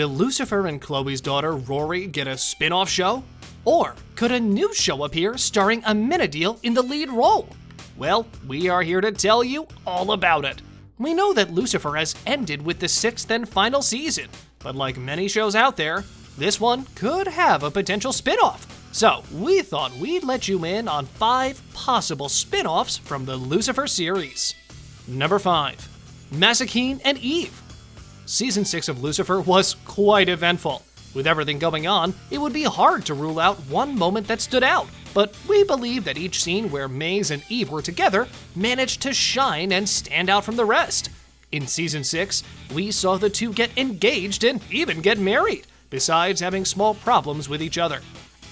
Will Lucifer and Chloe's daughter RORY get a spin-off show? Or could a new show appear starring Amenadiel in the lead role? Well, we are here to tell you all about it. We know that Lucifer has ended with the 6th and final season, but like many shows out there, this one could have a potential spin-off. So we thought we'd let you in on 5 possible spin-offs from the Lucifer series. Number 5. Mazikeen and Eve. Season 6 of Lucifer was quite eventful. With everything going on, it would be hard to rule out one moment that stood out, but we believe that each scene where Maze and Eve were together managed to shine and stand out from the rest. In Season 6, we saw the two get engaged and even get married, besides having small problems with each other.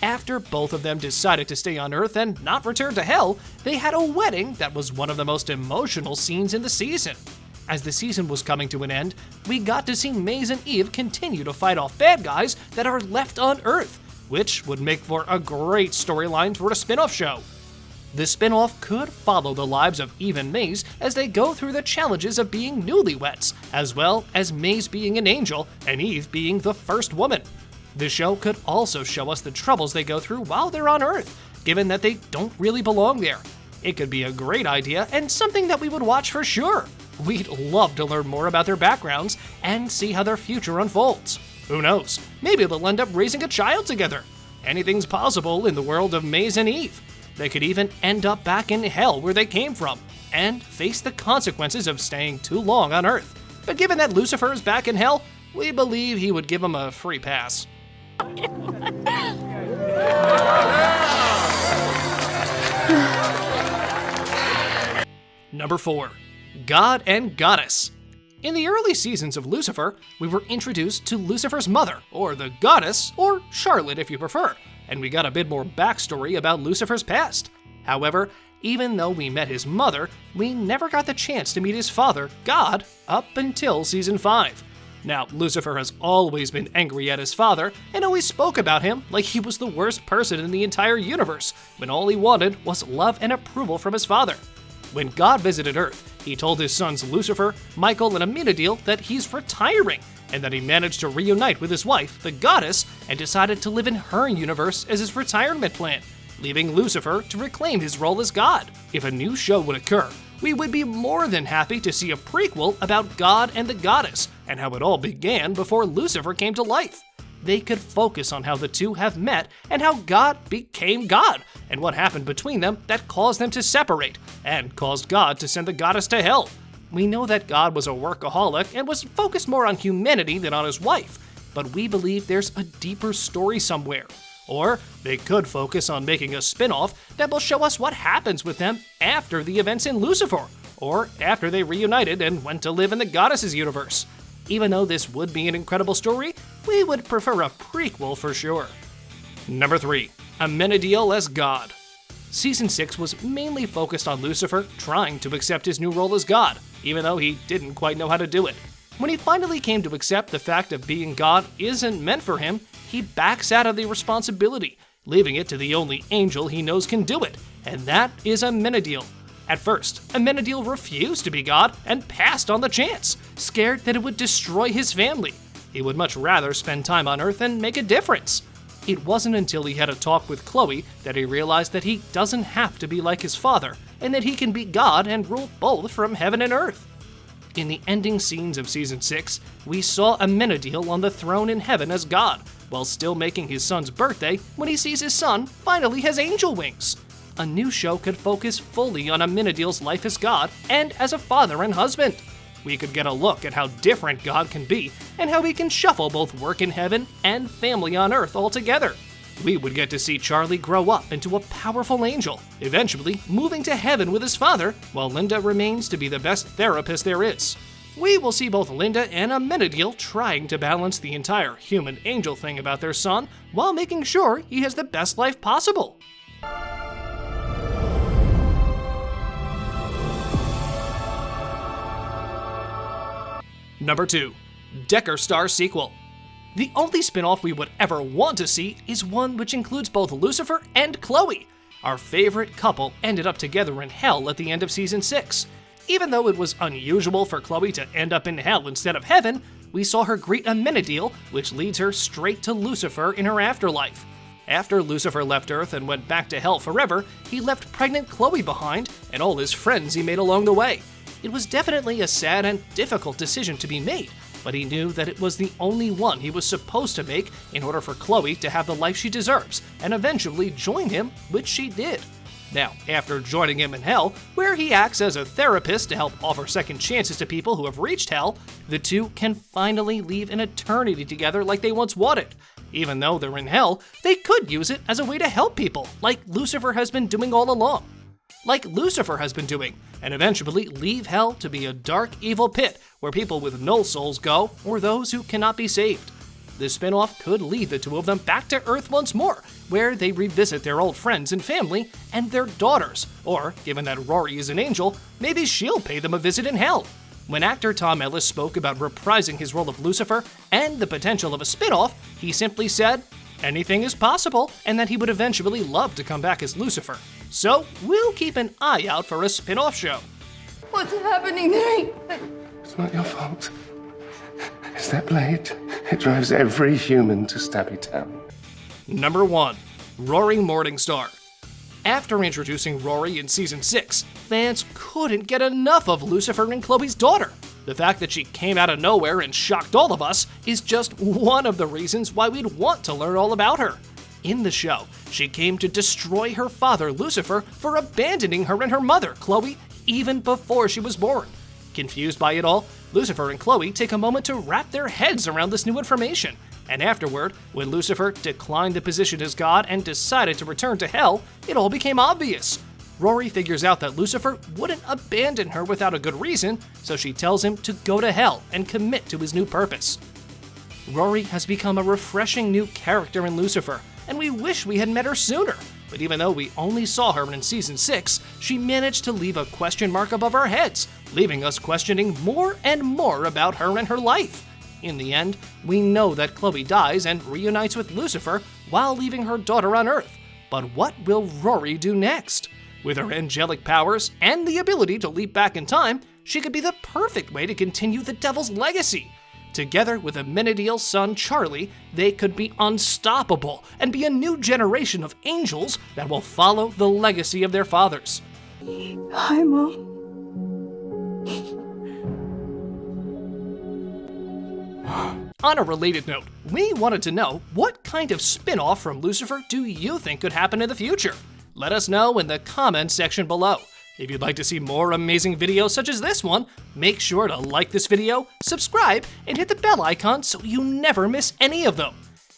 After both of them decided to stay on Earth and not return to Hell, they had a wedding that was one of the most emotional scenes in the season. As the season was coming to an end, we got to see Maze and Eve continue to fight off bad guys that are left on Earth, which would make for a great storyline for a spin-off show. The spin-off could follow the lives of Eve and Maze as they go through the challenges of being newlyweds, as well as Maze being an angel and Eve being the first woman. The show could also show us the troubles they go through while they're on Earth, given that they don't really belong there. It could be a great idea and something that we would watch for sure. We'd love to learn more about their backgrounds and see how their future unfolds. Who knows, maybe they'll end up raising a child together. Anything's possible in the world of Maze and Eve. They could even end up back in Hell where they came from and face the consequences of staying too long on Earth. But given that Lucifer is back in Hell, we believe he would give them a free pass. Number 4. God and Goddess. In the early seasons of Lucifer, we were introduced to Lucifer's mother, or the goddess, or Charlotte if you prefer, and we got a bit more backstory about Lucifer's past. However, even though we met his mother, we never got the chance to meet his father, God, up until season 5. Now, Lucifer has always been angry at his father and always spoke about him like he was the worst person in the entire universe, when all he wanted was love and approval from his father. When God visited Earth, he told his sons Lucifer, Michael, and Amenadiel that he's retiring, and that he managed to reunite with his wife, the goddess, and decided to live in her universe as his retirement plan, leaving Lucifer to reclaim his role as God. If a new show would occur, we would be more than happy to see a prequel about God and the goddess, and how it all began before Lucifer came to life. They could focus on how the two have met and how God became God, and what happened between them that caused them to separate, and caused God to send the goddess to hell. We know that God was a workaholic and was focused more on humanity than on his wife, but we believe there's a deeper story somewhere. Or they could focus on making a spin-off that will show us what happens with them after the events in Lucifer, or after they reunited and went to live in the goddess's universe. Even though this would be an incredible story, we would prefer a prequel for sure. Number 3. Amenadiel as God. Season 6 was mainly focused on Lucifer trying to accept his new role as God, even though he didn't quite know how to do it. When he finally came to accept the fact of being God isn't meant for him, he backs out of the responsibility, leaving it to the only angel he knows can do it, and that is Amenadiel. At first, Amenadiel refused to be God and passed on the chance, scared that it would destroy his family. He would much rather spend time on Earth and make a difference. It wasn't until he had a talk with Chloe that he realized that he doesn't have to be like his father, and that he can be God and rule both from heaven and earth. In the ending scenes of Season 6, we saw Amenadiel on the throne in heaven as God, while still making his son's birthday when he sees his son finally has angel wings. A new show could focus fully on Amenadiel's life as God and as a father and husband. We could get a look at how different God can be and how he can shuffle both work in heaven and family on earth altogether. We would get to see Charlie grow up into a powerful angel, eventually moving to heaven with his father, while Linda remains to be the best therapist there is. We will see both Linda and Amenadiel trying to balance the entire human-angel thing about their son while making sure he has the best life possible. Number 2. DECKERSTAR sequel. The only spin-off we would ever want to see is one which includes both Lucifer and Chloe. Our favorite couple ended up together in Hell at the end of Season 6. Even though it was unusual for Chloe to end up in Hell instead of Heaven, we saw her greet Amenadiel, which leads her straight to Lucifer in her afterlife. After Lucifer left Earth and went back to hell forever, he left pregnant Chloe behind and all his friends he made along the way. It was definitely a sad and difficult decision to be made, but he knew that it was the only one he was supposed to make in order for Chloe to have the life she deserves and eventually join him, which she did. Now, after joining him in hell, where he acts as a therapist to help offer second chances to people who have reached hell, the two can finally live an eternity together like they once wanted. Even though they're in hell, they could use it as a way to help people, like Lucifer has been doing all along. And eventually leave hell to be a dark, evil pit where people with no souls go, or those who cannot be saved. This spin-off could lead the two of them back to Earth once more, where they revisit their old friends and family and their daughters, or, given that Rory is an angel, maybe she'll pay them a visit in hell. When actor Tom Ellis spoke about reprising his role of Lucifer and the potential of a spin-off, he simply said, anything is possible, and that he would eventually love to come back as Lucifer. So, we'll keep an eye out for a spin-off show. What's happening tonight? It's not your fault. It's that blade. It drives every human to Stabby Town. Number 1. Rory Morningstar. After introducing Rory in Season 6, fans couldn't get enough of Lucifer and Chloe's daughter. The fact that she came out of nowhere and shocked all of us is just one of the reasons why we'd want to learn all about her. In the show, she came to destroy her father, Lucifer, for abandoning her and her mother, Chloe, even before she was born. Confused by it all, Lucifer and Chloe take a moment to wrap their heads around this new information, and afterward, when Lucifer declined the position as God and decided to return to hell, it all became obvious. Rory figures out that Lucifer wouldn't abandon her without a good reason, so she tells him to go to hell and commit to his new purpose. Rory has become a refreshing new character in Lucifer, and we wish we had met her sooner. But even though we only saw her in Season 6, she managed to leave a question mark above our heads, leaving us questioning more and more about her and her life. In the end, we know that Chloe dies and reunites with Lucifer while leaving her daughter on Earth. But what will Rory do next? With her angelic powers and the ability to leap back in time, she could be the perfect way to continue the Devil's legacy. Together with Amenadiel's son Charlie, they could be unstoppable and be a new generation of angels that will follow the legacy of their fathers. Hi, Mom. On a related note, we wanted to know, what kind of spin-off from Lucifer do you think could happen in the future? Let us know in the comments section below. If you'd like to see more amazing videos such as this one, make sure to like this video, subscribe, and hit the bell icon so you never miss any of them.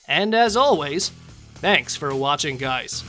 And as always, thanks for watching, guys.